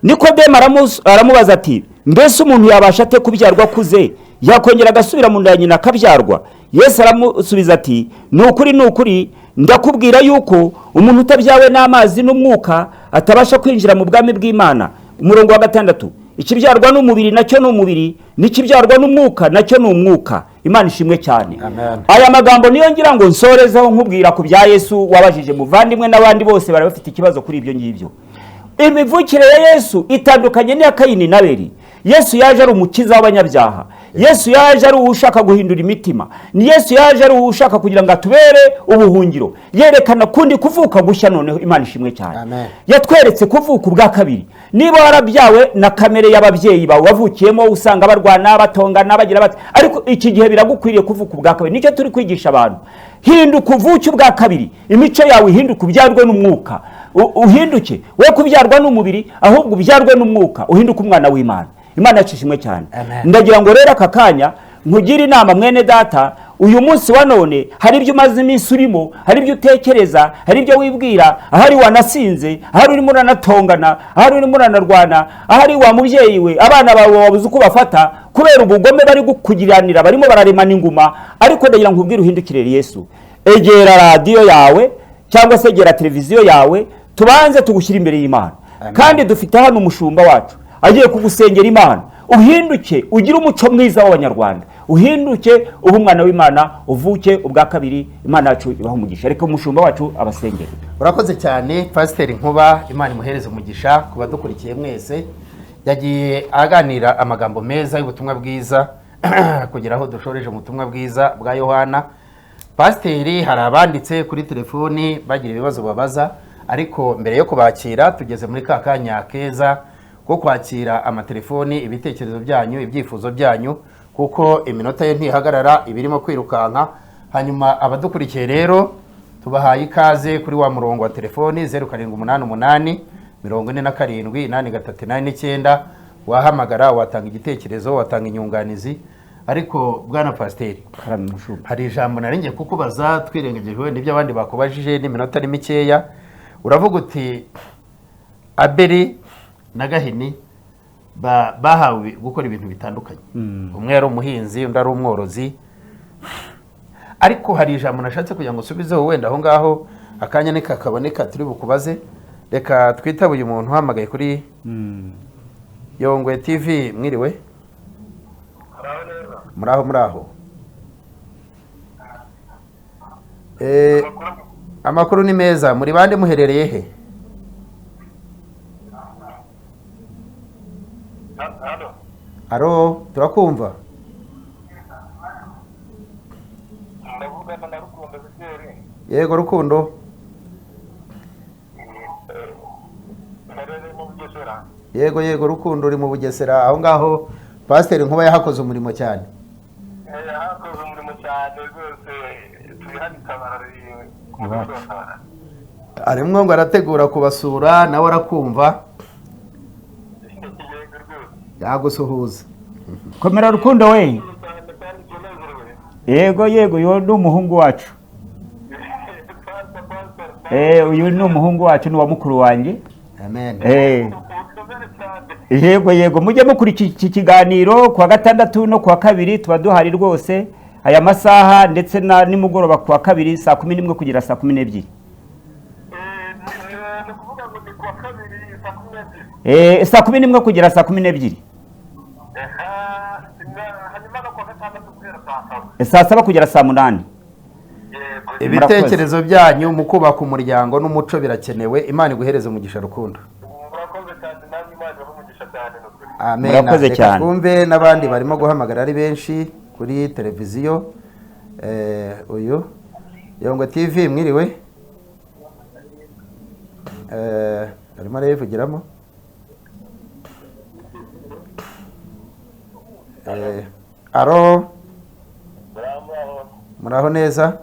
Nikodemo aramubaza ati, mbese umuntu yabasha ate kubyarwa akuze, yakongera agasubira mu nda ya nyina akabyarwa? Yesu aramusubiza ati, ni ukuri ndakubwira yuko umuntu utabyawe n'amazi n'umwuka atabasha kwinjira mu bwami bw'Imana. Umurongo wa 6, ikibyarwa n'umubiri nacyo ni umubiri, n'ikibyarwa n'umwuka nacyo ni umwuka. Imana ishimwe cyane. Amen. Aya magambo niyo ngira ngo nsorezeho nkubwira ku bya Yesu wabajije muvandimwe, n'abandi bose bari bafite ikibazo kuri ibyo ngibyo. Imivukire ya Yesu itandukanye n'iya Kayini na Abeli. Yesu yaje ari umukiza w'abanyabyaha. Yesu yaje ari ushaka guhindura imitima. Ni Yesu yaje ari ushaka kugira ngo atubere ubuhungiro. Yerekana kundi kuvuka gushya. Noneho Imana ishimwe cyane. Amen. Yatweretse kuvuka ubwa kabiri. Niba warabyawe na kamere y'ababyeyi bawe wavukiyemo, usanga barwana, batongana, bagira bati, ariko iki gihe biragukwiriye kuvuka ubwa kabiri. Nicyo turi kwigisha abantu. Hinduka uvuke ubwa kabiri, imico yawe ihinduka, ubyarwe n'umwuka. Uhinduke we kubyarwa n'umubiri, ahubwo ubyarwe n'umwuka, uhinduka umwana w'Imana. Imana yacishimwe cyane. Amen. Ndagira ngo rero aka kanya nkugira inama mwene data, uyu munsi wa none hari ibyo umaze iminsi urimo, hari ibyo utekereza, hari ibyo wibwira, ahari wanasinze, ahari urimo uranatongana, ahari urimo uranarwana, ahari wa mubyeyi we abana bawe wabuze uko bafata kubera ubugome bari gukugiranira, barimo bararemana inguma. Ariko ndagira ngo ubwire uhindukire Yesu. Egera radio yawe cyangwa se egera televiziyo yawe, tubanze tugushyira imbere y'Imana. Kandi dufite hano umushumba wacu agiye kugusengera Imana. Uhinduke ugire umuco mwiza w'Abanyarwanda, uhinduke uba umwana w'Imana, uvuke ubwa kabiri. Imana yacu ibaho umugisha. Reka umushumba wacu abasengere. Urakoze cyane Pasiteri Nkuba, Imana imuhereze umugisha. Kuba dukurikiye mwese, yagiye aganira amagambo meza y'ubutumwa bwiza kugira aho dushoreje mu butumwa bwiza bwa Yohana. Pasiteri, hari abanditse kuri telefoni bagira ibibazo babaza, ariko mbere yo kubakira tugeze muri ka kanya keza bwo kwakira amatelefoni, ibitekerezo byanyu, ibyifuzo byanyu, kuko iminota ye ntihagarara ibirimo kwirukanka. Hanyuma abadukurikiye rero tubahaye ikaze kuri wa murongo wa telefoni 0788 47 wahamagara, watanga igitekerezo, watanga inyunganizi. Ariko bwana Pasiteri, hari ijambo naringiye kukubaza twirengagijwe n'ibyo abandi bakubajije n'iminota ni mikeya. Uravuga uti Abeli na Gahini bahawe gukora ibintu bitandukanye. Umwe yari umuhinzi, undi ari umworozi. Ariko hari ijambo nashatse kugira ngo usubizeho, wenda aho ngaho akanya nikakaboneka turi bukubaze. Reka twitabe uyu muntu uhamagaye kuri Yongwe TV. Mwiriwe? Muraho. Amakuru ni meza. Muri bande muherereye he? Alo, turakumva. Yego Rukundo. Yego Rukundo, uri mu Bugesera. Aho ngaho Pasiteri Nkuba yahakoze umurimo cyane. Yahakoze umurimo cyane rwose, tubihanika arimo ngo arategura kubasura, nawe arakumva. Yagusuhuza. Komera Rukundo we. Yego yo ni umuhungu wacu. Uyu ni umuhungu wacu, ni wa mukuru wanjye. Amen. Yego mujye mukurikira iki kiganiro kuwa gatandatu no kuwa kabiri, tuba duhari rwose aya masaha, ndetse na nimugoroba kuwa kabiri saa 11 kugera saa 12. Saa 11 kugera saa 12. Saa 7 kugera saa 8. Ibitekerezo byanyu mu kubaka umuryango n'umuco birakenewe. Imana iguhereze umugisha Rukundo. Amen. Murakoze cyane. Twumve n'abandi barimo guhamagara ari benshi kuri televiziyo. Uyu Yongwe TV, mwiriwe? Arimo arayivugiramo. Aro. Muraho neza?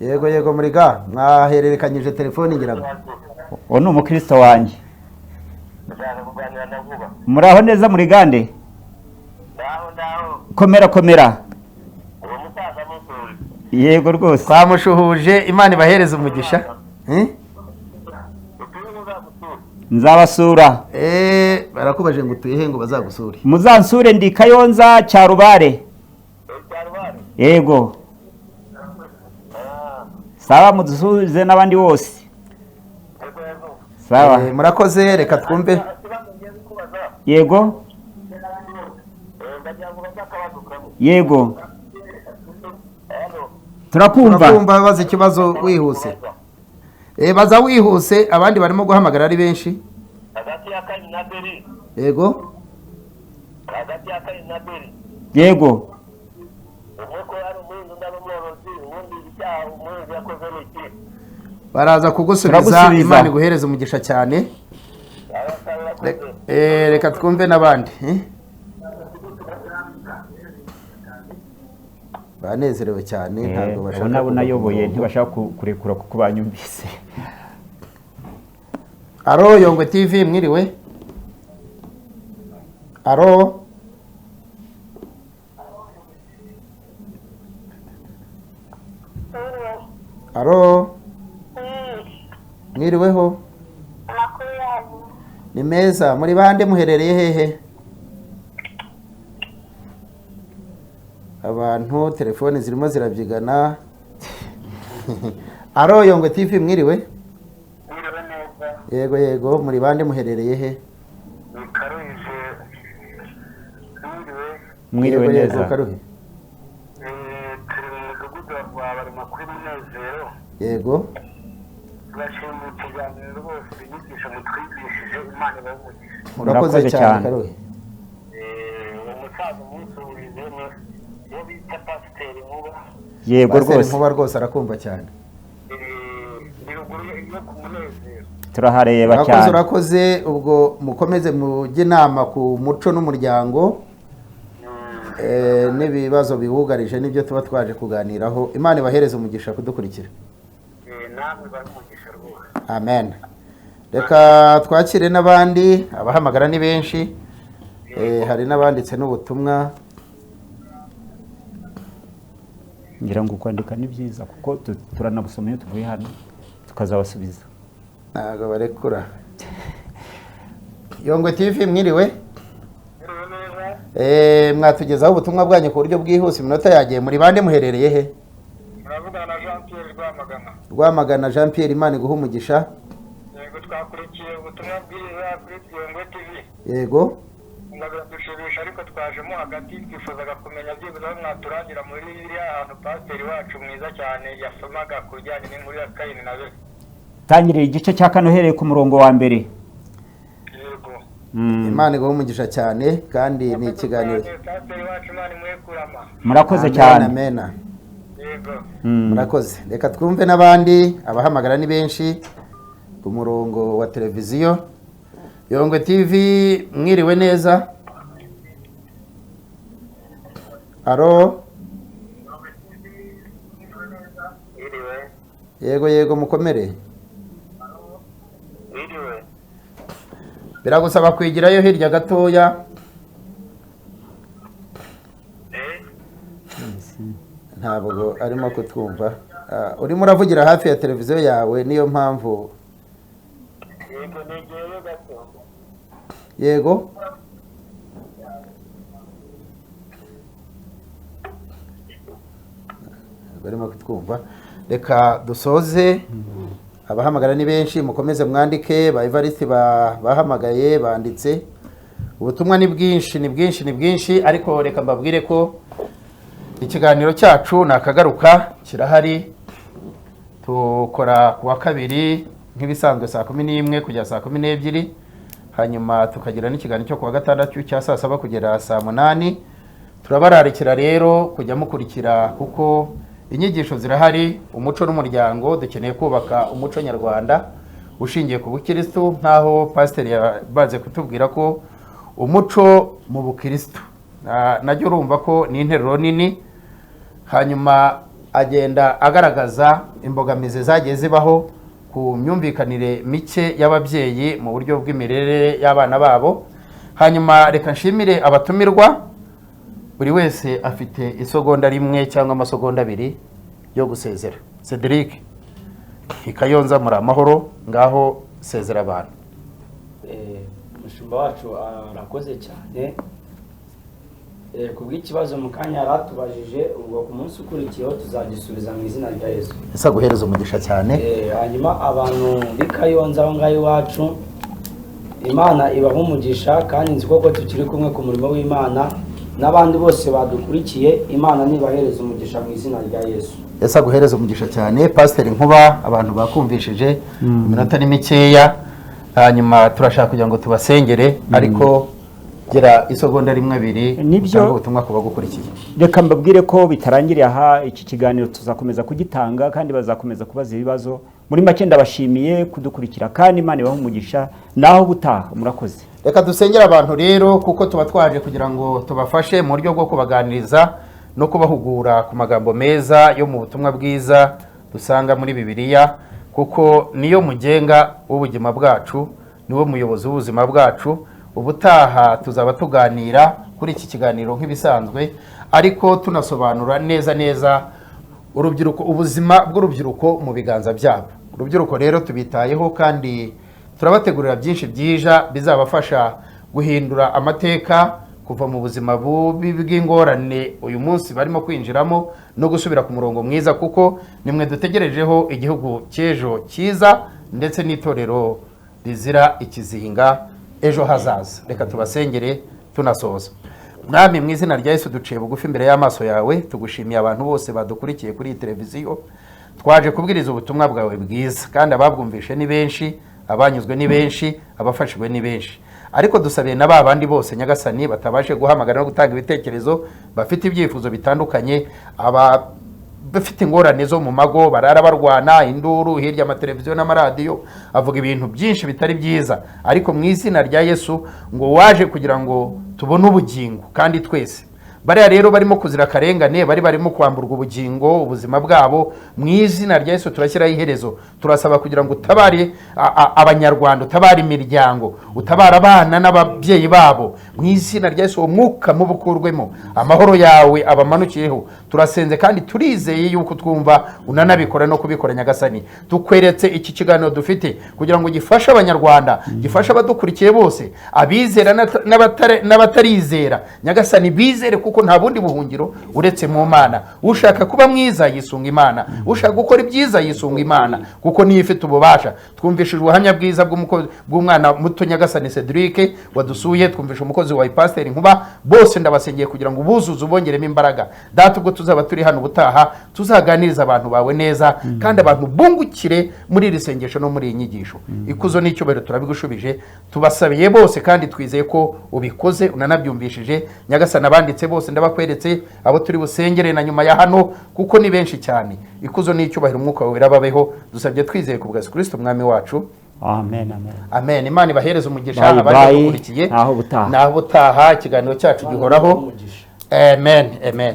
Yego muri ga mwahererekanyije telefoni ngira ngo. Uwo ni umukristo wanjye. Muraho neza muri gande? Komera. Yego rwose. Twamushuhuje, Imana ibahereze umugisha. Nzabasura. Barakubaje ngo tuyihe ngo bazagusure. Muzansure ndi Kayonza cya Rubare. Yego. Sawa, mudusuze n'abandi bose. Sawa. Murakoze, reka twumve. Yego. Turakumva baza ikibazo wihuse. Baza wihuse, abandi barimo guhamagara ari benshi. Yego. Baraza kugusubiza. Imana iguhereze umugisha cyane. Reka twumve n'abandi. Banezerewe cyane, ntabwo bashaka. Nabo nayoboye ntibashaka kurekura kuko banyumvise. Aro Yongwe TV, mwiriwe? Aro. Mwiriweho? Ni meza. Muri bande muherereye hehe? Abantu telefone zirimo zirabyigana. Aro Yongwe TV, mwiriwe? Yego muri bande muherereye he? Mwiriwe neza. Yego. Murakoze cyane Karuhe. Yego rwose. Nkuba rwose arakumva cyane. turahareba urakoze cyane. urakoze ubwo mukomeze mujye inama ku muco n'umuryango n'ibibazo biwugarije n'ibyo tuba twaje kuganiraho. Imana ibahereze umugisha kudukurikira. namwe bari umugisha rwose. Amen. Reka twakire n'abandi, abahamagara ni benshi. Hari n'abanditse n'ubutumwa. ngira ngo kwandika ni byiza kuko turanabusoma iyo tuvuye hano tukazabasubiza. Ntabwo barekura. Yongwe TV mwiriwe. Mwatugezaho ubutumwa bwanyu ku buryo bwihuse, iminota yagiye. Muri bande muherereye he? Muravugana na Jean Pierre Rwamagana. Rwamagana Jean Pierre, Imana iguha umugisha. Yego twakurikiye ubutumwa bwiza kuri Yongwe TV. Yego. Ndabadushimisha ariko twajemo hagati twifuzaga kumenya byibuze aho mwaturangira muri iriya ahantu pasiteri wacu mwiza cyane yasomaga ku bijyanye n'inkuru ya Kayini na Abeli. Tangiriye igice cya kane uhereye ku murongo wa mbere. Yego. Imana iguha umugisha cyane kandi ni ikiganiro. Pasiteri wacu Imana imwe kurama. Murakoze cyane. Amen. Yego. Murakoze. Reka twumve n'abandi, abahamagara ni benshi ku murongo wa televiziyo. Yongwe TV mwiriwe neza. Aro. Iriwe. Yego yego mukomere. Iriwe. Biragusaba kwigirayo hirya gatoya. Ntabwo arimo kutwumva. Urimo uravugira hafi ya televiziyo yawe, niyo mpamvu. Yego negeyeyo gato. Yego. Barimo kutwumva. Reka dusoze. Abahamagara ni benshi, mukomeze mwandike. Ba Evariste bahamagaye banditse. Ubutumwa ni bwinshi, ariko reka mbabwire ko ikiganiro cyacu nakagaruka kirahari. Tukora kuwa kabiri nk'ibisanzwe saa 11 kugera saa 12, hanyuma tukagira n'ikiganiro cyo kuwa gatandatu cya saa 7 kugera saa 8. Turabararikira rero kujya mukurikira kuko inyigisho zirahari. Umuco n'umuryango, dukeneye kubaka umuco nyarwanda ushingiye ku bukristo, nkaho pasiteri yabaze kutubwira ko umuco mu bukristo najyo urumva ko ni interuro nini. Hanyuma agenda agaragaza imbogamizi zagiye zibaho ku myumvikanire mike y'ababyeyi mu buryo bw'imirere y'abana babo. Hanyuma reka nshimire abatumirwa, buri wese afite isogonda rimwe cyangwa amasogonda abiri yo gusezera. Cedric Ikayonza, muri amahoro, ngaho sezera abantu. Mushumba wacu arakoze cyane kubw'ikibazo mu kanya yaratubajije, ubwo ku munsi ukurikiyeho tuzagisubiza mu izina rya Yesu. Esa guhereza umugisha cyane. Hanyuma abantu b'Ikayonza aho ngaho iwacu, Imana ibaha umugisha kandi nzi koko tukiri kumwe ku murimo w'Imana. N'abandi bose badukurikiye, Imana nibahereza umugisha mu izina rya Yesu. Esa guhereza umugisha cyane. Pasiteri Nkuba, abantu bakumvishije, iminota ni mikeya, hanyuma turashaka kugira ngo tubasengere, ariko gira isogonda rimwe abiri nibyo ubutumwa kuba gukurikiye. Reka mbabwire ko bitarangiriye aha, iki kiganiro tuzakomeza kugitanga kandi bazakomeza kubaza ibibazo. Muri make ndabashimiye kudukurikira kandi Imana ibahe umugisha, naho butaha. Murakoze. Reka dusengera abantu rero, kuko tuba twaje kugira ngo tubafashe mu buryo bwo kubaganiriza no kubahugura ku magambo meza yo mu butumwa bwiza dusanga muri Bibiliya, kuko niyo mugenga w'ubuzima bwacu, niwo muyobozi w'ubuzima bwacu. Ubutaha tuzaba tuganira kuri iki kiganiro nk'ibisanzwe, ariko tunasobanura neza urubyiruko, ubuzima bw'urubyiruko mu biganza byabo. Urubyiruko rero tubitayeho kandi turabategurira byinshi byija bizabafasha guhindura amateka, kuva mu buzima bubi bw'ingorane uyu munsi barimo kwinjiramo no gusubira ku murongo mwiza, kuko nimwe dutegerejeho igihugu cy'ejo cyiza ndetse n'itorero rizira ikizinga ejo hazaza. Reka tubasengere tunasoza. Mwami, mu izina rya Yesu duciye bugufi imbere y'amaso yawe, tugushimiye abantu bose badukurikiye kuri iyi televiziyo. Twaje kubwiriza ubutumwa bwawe bwiza, kandi ababwumvishe ni benshi, abanyuzwe ni benshi, abafashijwe ni benshi. Ariko dusabiye na babandi bose Nyagasani batabashe guhamagara no gutanga ibitekerezo, bafite ibyifuzo bitandukanye, bafite ingorane zo mu mago, barara barwana induru hirya amateleviziyo n'amaradiyo, avuga ibintu byinshi bitari byiza, ariko mu izina rya Yesu ngo waje kugira ngo tubone ubugingo kandi twese. Bariya rero barimo kuzira akarengane, barimo kwamburwa ubugingo, ubuzima bwabo, mu izina rya Yesu turashyiraho iherezo. Turasaba kugira ngo utabare abanyarwanda, utabare imiryango, utabare abana n'ababyeyi babo, mu izina rya Yesu. Umwuka mubukurwemo, amahoro yawe abamanukiyeho. Turasenze kandi turizeye yuko twumva unanabikora no kubikora Nyagasani. Tukweretse iki kiganiro dufite kugira ngo gifashe abanyarwanda, gifashe abadukurikiye bose, abizera n'abatarizera. Nyagasani bizere kuko nta bundi buhungiro uretse mu Mana. Ushaka kuba mwiza yisunga Imana, ushaka gukora ibyiza yisunga Imana, kuko niyo ifite ububasha. Twumvishije ubuhamya bwiza bw'umwana muto Nyagasani Cedric wadusuye, twumvisha umukozi wa Pastor Nkuba, bose ndabasengeye kugira ngo ubuzuze ubongeremo imbaraga. Data, ubwo tuzaba turi hano ubutaha tuzaganiriza abantu bawe neza, kandi abantu bungukire muri iri sengesho no muri iyi nyigisho. Ikuzo n'icyubahiro turabigushubije, tubasabiye bose kandi twizeye ko ubikoze unanabyumvishije. Nyagasani abanditse bose ndabakweretse, abo turi busengere na nyuma ya hano kuko ni benshi cyane. Ikuzo n'icyubahiro umwuka wawe rababeho, dusabye twizeye ku bwa Kristo umwami wacu. Amen, amen. Amen. Imana ibahereze umugisha Bye, abari bye. bakurikiye. Naho ubutaha. Naho ubutaha ikiganiro cyacu gihoraho. Amen, amen.